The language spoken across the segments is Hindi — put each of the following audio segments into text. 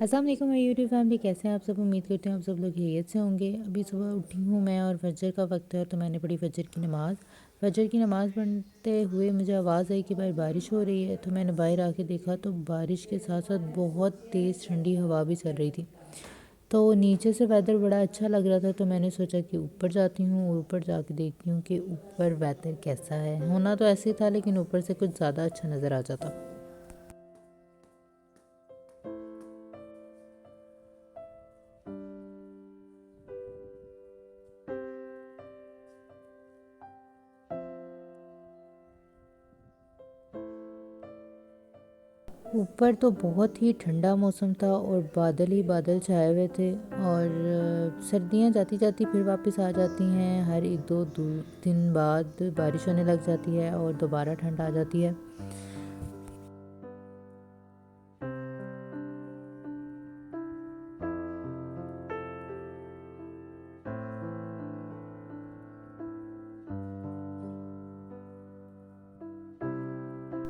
अस्सलाम वालेकुम माय यूट्यूब फैमिली, कैसे हैं आप सब। उम्मीद करते हैं आप सब लोग खैरियत से होंगे। अभी सुबह उठी हूँ मैं और फजर का वक्त है तो मैंने पढ़ी फजर की नमाज़। फजर की नमाज़ पढ़ते हुए मुझे आवाज़ आई कि बाहर बारिश हो रही है, तो मैंने बाहर आके देखा तो बारिश के साथ साथ बहुत तेज़ ठंडी हवा भी चल रही थी। तो नीचे से वेदर बड़ा अच्छा लग रहा था, तो मैंने सोचा कि ऊपर जाती हूँ और ऊपर जाके देखती हूँ कि ऊपर वेदर कैसा है। होना तो ऐसे ही था लेकिन ऊपर से कुछ ज़्यादा अच्छा नज़र आ जाता। ऊपर तो बहुत ही ठंडा मौसम था और बादल ही बादल छाए हुए थे। और सर्दियाँ जाती जाती फिर वापस आ जाती हैं। हर एक दो दिन बाद बारिश होने लग जाती है और दोबारा ठंड आ जाती है।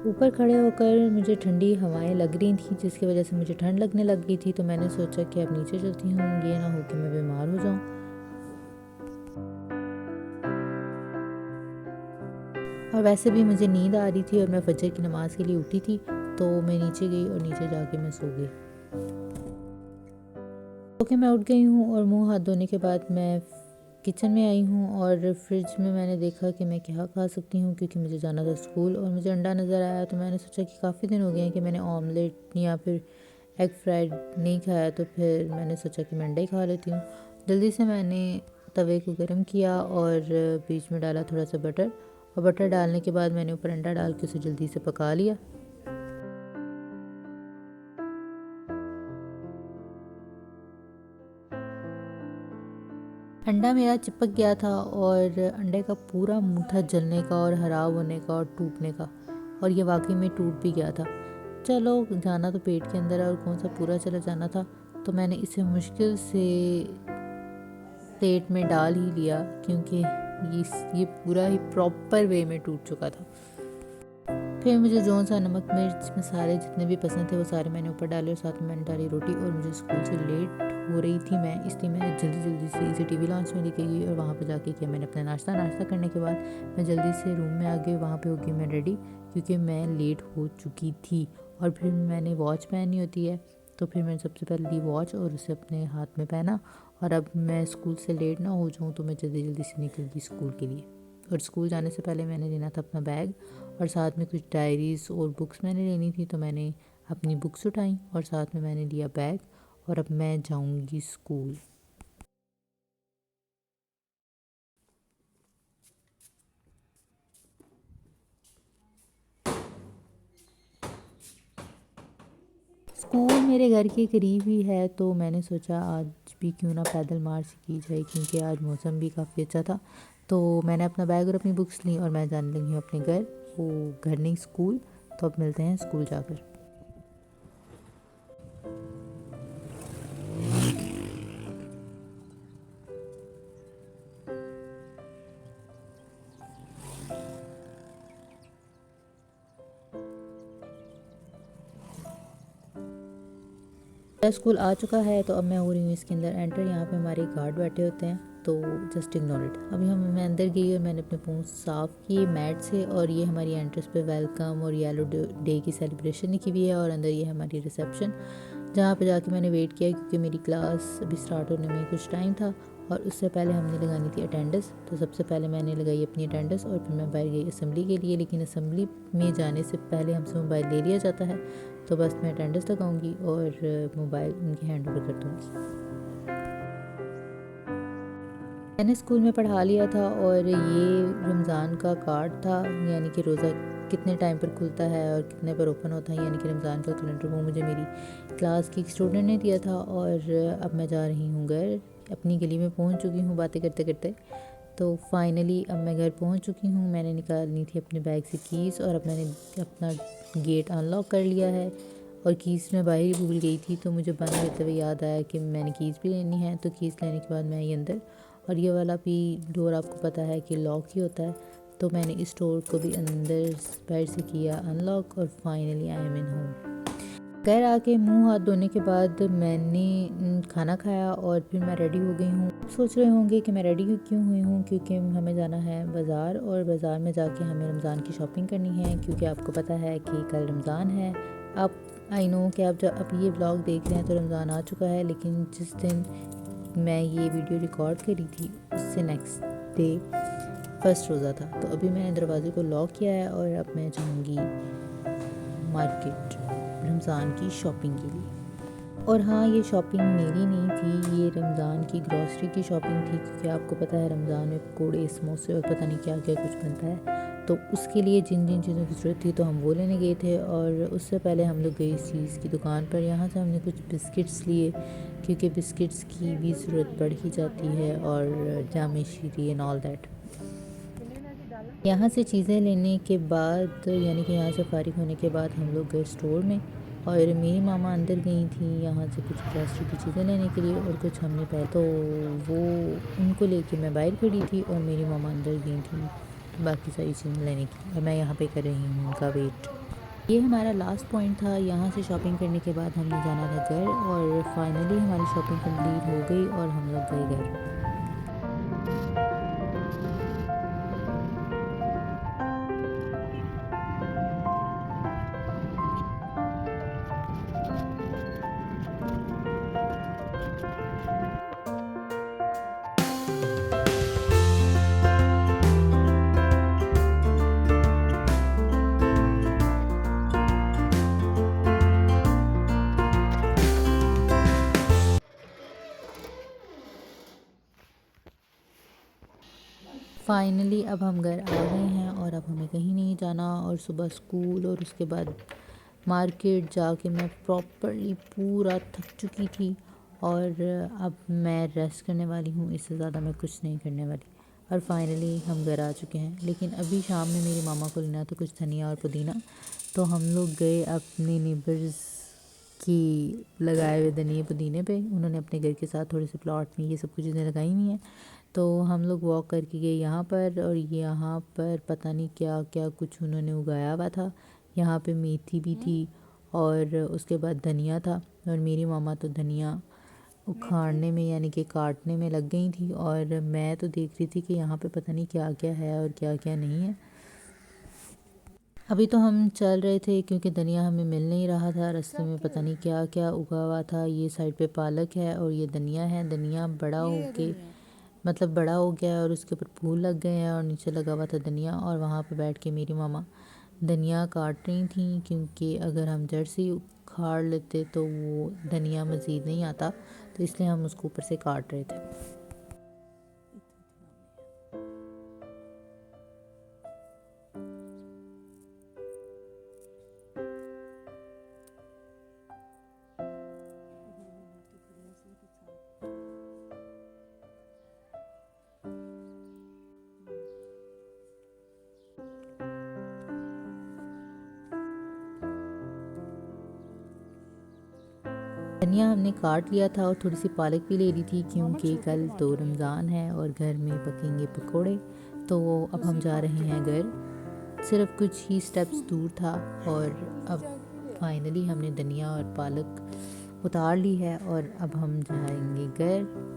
ऊपर खड़े होकर मुझे ठंडी हवाएं लग रही थी, जिसकी वजह से मुझे ठंड लगने लग गई थी। तो मैंने सोचा कि अब नीचे चलती हूँ, ये ना हो कि मैं बीमार हो जाऊँ। और वैसे भी मुझे नींद आ रही थी और मैं फजर की नमाज़ के लिए उठी थी, तो मैं नीचे गई और नीचे जाके मैं सो गई। ओके, मैं उठ गई हूँ और मुंह हाथ धोने के बाद मैं किचन में आई हूँ और फ्रिज में मैंने देखा कि मैं क्या खा सकती हूँ, क्योंकि मुझे जाना था स्कूल और मुझे अंडा नज़र आया। तो मैंने सोचा कि काफ़ी दिन हो गए हैं कि मैंने ऑमलेट या फिर एग फ्राइड नहीं खाया, तो फिर मैंने सोचा कि मैं अंडा ही खा लेती हूँ। जल्दी से मैंने तवे को गर्म किया और बीच में डाला थोड़ा सा बटर, और बटर डालने के बाद मैंने ऊपर अंडा डाल के उसे जल्दी से पका लिया। अंडा मेरा चिपक गया था और अंडे का पूरा मुंह था जलने का और ख़राब होने का और टूटने का, और ये वाकई में टूट भी गया था। चलो, जाना तो पेट के अंदर है और कौन सा पूरा चला जाना था। तो मैंने इसे मुश्किल से प्लेट में डाल ही लिया, क्योंकि ये पूरा ही प्रॉपर वे में टूट चुका था। फिर मुझे जौन सा नमक मिर्च मसाले जितने भी पसंद थे वो सारे मैंने ऊपर डाले और साथ में मैंने डाली रोटी। और मुझे स्कूल से लेट हो रही थी मैं, इसलिए मैंने जल्दी जल्दी से इसे टीवी लॉन्च में लेके गई और वहाँ पे जाके किया मैंने अपना नाश्ता करने के बाद मैं जल्दी से रूम में आ गई। वहाँ पे हो गई मैं रेडी, क्योंकि मैं लेट हो चुकी थी। और फिर मैंने वॉच पहनी होती है, तो फिर मैंने सबसे पहले ली वॉच और उसे अपने हाथ में पहना। और अब मैं स्कूल से लेट ना हो जाऊँ तो मैं जल्दी जल्दी से निकल गई स्कूल के लिए। और स्कूल जाने से पहले मैंने लेना था अपना बैग और साथ में कुछ डायरीज़ और बुक्स मैंने लेनी थी। तो मैंने अपनी बुक्स उठाई और साथ में मैंने लिया बैग, और अब मैं जाऊंगी स्कूल। स्कूल मेरे घर के करीब ही है, तो मैंने सोचा आज भी क्यों ना पैदल मार्च की जाए, क्योंकि आज मौसम भी काफ़ी अच्छा था। तो मैंने अपना बैग और अपनी बुक्स ली और मैं जाने लगी हूँ अपने घर। वो घर नहीं, स्कूल। तो अब मिलते हैं स्कूल जाकर। स्कूल आ चुका है, तो अब मैं हो रही हूँ इसके अंदर एंटर। यहाँ पे हमारे गार्ड बैठे होते हैं, तो जस्ट इग्नोर इट। अभी मैं अंदर गई और मैंने अपने पूँछ साफ़ किए मैट से, और ये हमारी एंट्रेंस पे वेलकम और येलो डे की सेलिब्रेशन लिखी हुई है। और अंदर ये हमारी रिसेप्शन, जहाँ पे जाके मैंने वेट किया, क्योंकि मेरी क्लास अभी स्टार्ट होने में कुछ टाइम था और उससे पहले हमने लगानी थी अटेंडेंस। तो सबसे पहले मैंने लगाई अपनी अटेंडेंस और फिर मैं बाहर गई असेंबली के लिए। लेकिन असेंबली में जाने से पहले हमसे मोबाइल ले लिया जाता है, तो बस मैं अटेंडेंस लगाऊंगी और मोबाइल उनके हैंड ओवर कर दूँगी। मैंने स्कूल में पढ़ा लिया था और ये रमज़ान का कार्ड था, यानी कि रोज़ा कितने टाइम पर खुलता है और कितने पर ओपन होता है, यानी कि रमज़ान का कैलेंडर, वो मुझे मेरी क्लास की एक स्टूडेंट ने दिया था। और अब मैं जा रही हूँ घर। अपनी गली में पहुँच चुकी हूँ बातें करते करते। तो फाइनली अब मैं घर पहुँच चुकी हूँ। मैंने निकालनी थी अपने बैग से कीज़ और अब मैंने अपना गेट अनलॉक कर लिया है। और कीज़ मैं बाहर ही भूल गई थी, तो मुझे बंद होते हुए याद आया कि मैंने कीज़ भी लेनी है। तो कीज़ लेने के बाद मैं ये अंदर, और ये वाला भी डोर आपको पता है कि लॉक ही होता है, तो मैंने इस डोर को भी अंदर बाहर से किया अनलॉक और finally I am in home. घर आके मुंह हाथ धोने के बाद मैंने खाना खाया और फिर मैं रेडी हो गई हूँ। सोच रहे होंगे कि मैं रेडी क्यों हुई हूँ, क्योंकि हमें जाना है बाज़ार और बाज़ार में जाके हमें रमज़ान की शॉपिंग करनी है, क्योंकि आपको पता है कि कल रमज़ान है। आप आई नो कि आप जब अब ये व्लॉग देख रहे हैं तो रमज़ान आ चुका है, लेकिन जिस दिन मैं ये वीडियो रिकॉर्ड करी थी उससे नेक्स्ट डे फर्स्ट रोज़ा था। तो अभी मैंने दरवाजे को लॉक किया है और अब मैं जाऊँगी मार्केट रमज़ान की शॉपिंग के लिए। और हाँ, ये शॉपिंग मेरी नहीं थी, ये रमज़ान की ग्रॉसरी की शॉपिंग थी, क्योंकि आपको पता है रमज़ान में पकौड़े, समोसे और पता नहीं क्या क्या कुछ बनता है। तो उसके लिए जिन जिन चीज़ों की ज़रूरत थी तो हम वो लेने गए थे। और उससे पहले हम लोग गए इस चीज़ की दुकान पर। यहाँ से हमने कुछ बिस्किट्स लिए, क्योंकि बिस्किट्स की भी ज़रूरत पड़ ही जाती है, और जामे शीरी एंड ऑल दैट। यहाँ से चीज़ें लेने के बाद, यानी कि यहाँ से फ़ारिग होने के बाद हम लोग गए स्टोर में, और मेरी मामा अंदर गई थी यहाँ से कुछ ग्रॉसरी की चीज़ें लेने के लिए, और कुछ हमने पहले तो वो उनको लेके मैं बाहर खड़ी थी और मेरी मामा अंदर गई थी बाकी सारी चीज़ें लेने के लिए, और मैं यहाँ पे कर रही हूँ उनका वेट। ये हमारा लास्ट पॉइंट था। यहाँ से शॉपिंग करने के बाद हमने जाना था घर, और फाइनली हमारी शॉपिंग कंप्लीट हो गई और हम लोग गए घर। फाइनली अब हम घर आ गए हैं और अब हमें कहीं नहीं जाना, और सुबह स्कूल और उसके बाद मार्केट जाके मैं प्रॉपरली पूरा थक चुकी थी, और अब मैं रेस्ट करने वाली हूँ, इससे ज़्यादा मैं कुछ नहीं करने वाली। और फाइनली हम घर आ चुके हैं। लेकिन अभी शाम में मेरी मामा को लेना था कुछ धनिया और पुदीना, तो हम लोग गए अपने नेबर्स की लगाए हुए धनिया पुदीने पे। उन्होंने अपने घर के साथ थोड़े से प्लॉट में ये सब कुछ चीज़ें लगाई हुई हैं, तो हम लोग वॉक करके गए यहाँ पर, और यहाँ पर पता नहीं क्या क्या कुछ उन्होंने उगाया हुआ था। यहाँ पे मेथी भी थी और उसके बाद धनिया था, और मेरी मामा तो धनिया उखाड़ने में यानी कि काटने में लग गई थी, और मैं तो देख रही थी कि यहाँ पे पता नहीं क्या क्या है और क्या क्या नहीं है। अभी तो हम चल रहे थे क्योंकि धनिया हमें मिल नहीं रहा था, रास्ते में पता नहीं क्या क्या उगा हुआ था। ये साइड पे पालक है और ये धनिया है। धनिया बड़ा हो के मतलब बड़ा हो गया है और उसके ऊपर फूल लग गए हैं, और नीचे लगा हुआ था धनिया, और वहाँ पे बैठ के मेरी मामा धनिया काट रही थी, क्योंकि अगर हम जड़ से उखाड़ लेते तो वो धनिया मज़ीद नहीं आता, तो इसलिए हम उसको ऊपर से काट रहे थे। धनिया हमने काट लिया था, और थोड़ी सी पालक भी ले ली थी, क्योंकि कल तो रमज़ान है और घर में पकेंगे पकोड़े। तो अब हम जा रहे हैं घर, सिर्फ कुछ ही स्टेप्स दूर था, और अब फाइनली हमने धनिया और पालक उतार ली है, और अब हम जाएंगे घर।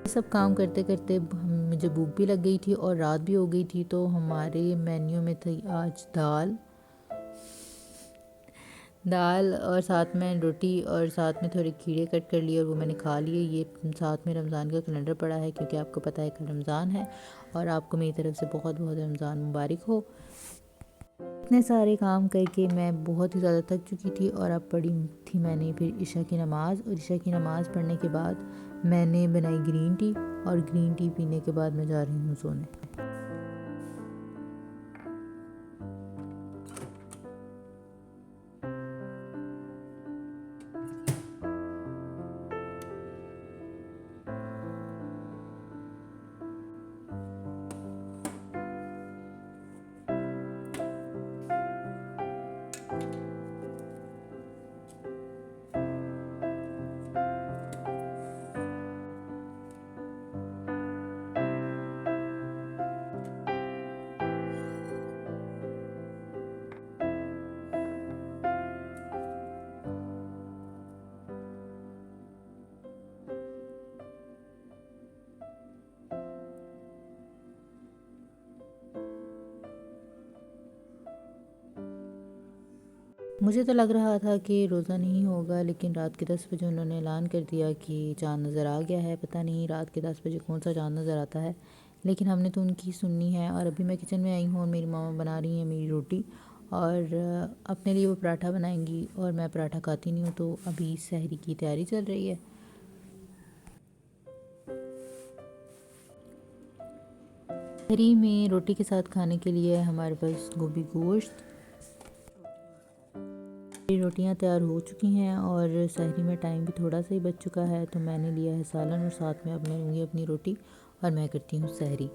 सब काम करते करते मुझे भूख भी लग गई थी और रात भी हो गई थी, तो हमारे मेन्यू में थी आज दाल और साथ में रोटी, और साथ में थोड़े खीरे कट कर लिए और वो मैंने खा लिए। ये साथ में रमज़ान का कैलेंडर पड़ा है, क्योंकि आपको पता है कल रमज़ान है, और आपको मेरी तरफ से बहुत बहुत रमज़ान मुबारक हो। इतने सारे काम करके मैं बहुत ही ज़्यादा थक चुकी थी, और अब पढ़ी थी मैंने फिर ईशा की नमाज़, और ईशा की नमाज़ पढ़ने के बाद मैंने बनाई ग्रीन टी, और ग्रीन टी पीने के बाद मैं जा रही हूँ सोने। मुझे तो लग रहा था कि रोज़ा नहीं होगा, लेकिन रात के 10 बजे उन्होंने ऐलान कर दिया कि चाँद नज़र आ गया है। पता नहीं रात के 10 बजे कौन सा चाँद नज़र आता है, लेकिन हमने तो उनकी सुननी है। और अभी मैं किचन में आई हूँ और मेरी मामा बना रही हैं मेरी रोटी, और अपने लिए वो पराठा बनाएंगी, और मैं पराठा खाती नहीं हूँ, तो अभी सहरी की तैयारी चल रही है। सहरी में रोटी के साथ खाने के लिए हमारे पास गोभी गोश्त। मेरी रोटियां तैयार हो चुकी हैं और सहरी में टाइम भी थोड़ा सा ही बच चुका है, तो मैंने लिया है सालन और साथ में अब मैं लूँगी अपनी रोटी और मैं करती हूँ सहरी।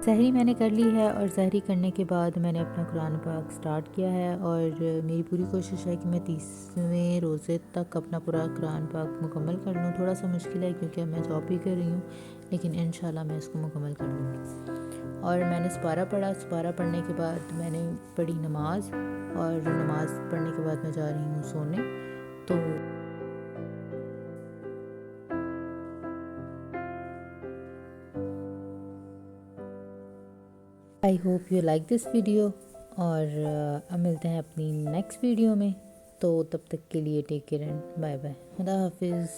सहरी मैंने कर ली है और सहरी करने के बाद मैंने अपना कुरान पाक स्टार्ट किया है, और मेरी पूरी कोशिश है कि मैं 30वें रोज़े तक अपना पूरा कुरान पाक मुकम्मल कर लूँ। थोड़ा सा मुश्किल है क्योंकि अब मैं जॉब भी कर रही हूँ, लेकिन इंशाल्लाह मैं इसको मुकम्मल कर लूँगी। और मैंने सपारा पढ़ा, सपारा पढ़ने के बाद मैंने पढ़ी नमाज, और नमाज पढ़ने के बाद मैं जा रही हूँ सोने। तो I hope you like this video, और अब मिलते हैं अपनी नेक्स्ट वीडियो में। तो तब तक के लिए take care and bye bye, खुदा हाफिज़।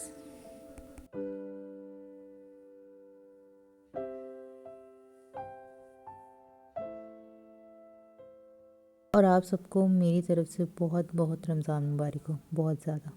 और आप सबको मेरी तरफ से बहुत बहुत रमज़ान मुबारक हो, बहुत ज़्यादा।